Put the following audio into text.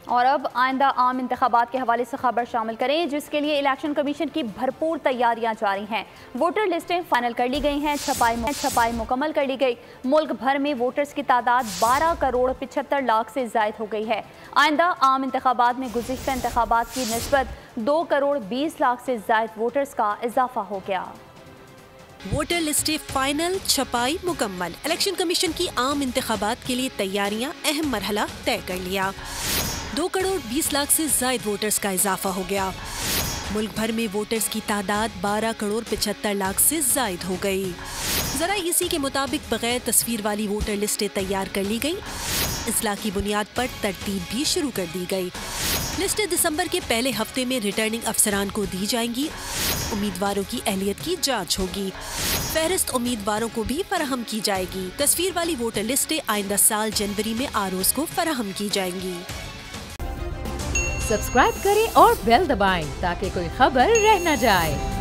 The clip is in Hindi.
और अब आइंदा आम इंतखाबात के हवाले से खबर शामिल करें, जिसके लिए इलेक्शन कमीशन की भरपूर तैयारियां जारी हैं। वोटर लिस्टें फाइनल कर ली गई हैं, छपाई मुकम्मल कर ली गई। मुल्क भर में वोटर्स की तादाद 12 करोड़ 75 लाख से ज़ायद हो गई है। आइंदा आम इंतखाबात में गुज़िश्ता इंतखाबात की निस्बत 2 करोड़ 20 लाख से ज़ायद वोटर्स का इजाफा हो गया। वोटर लिस्टें फाइनल, छपाई मुकम्मल। इलेक्शन कमीशन की आम इंतखाबात के लिए तैयारियां अहम मरहला तय कर लिया। 2 करोड़ 20 लाख से जायद वोटर्स का इजाफा हो गया। मुल्क भर में वोटर्स की तादाद 12 करोड़ 75 लाख से जायद हो गई। जरा इसी के मुताबिक बगैर तस्वीर वाली वोटर लिस्टें तैयार कर ली गई। इस्लाह की बुनियाद पर तरतीब भी शुरू कर दी गई। लिस्टें दिसंबर के पहले हफ्ते में रिटर्निंग अफसरान को दी जाएंगी। उम्मीदवारों की अहलियत की जांच होगी। फहरिस्त उम्मीदवारों को भी फराहम की जाएगी। तस्वीर वाली वोटर लिस्टें आइंदा साल जनवरी में आरओज़ को फराहम की जाएंगी। सब्सक्राइब करें और बेल दबाएं ताकि कोई खबर रह न जाए।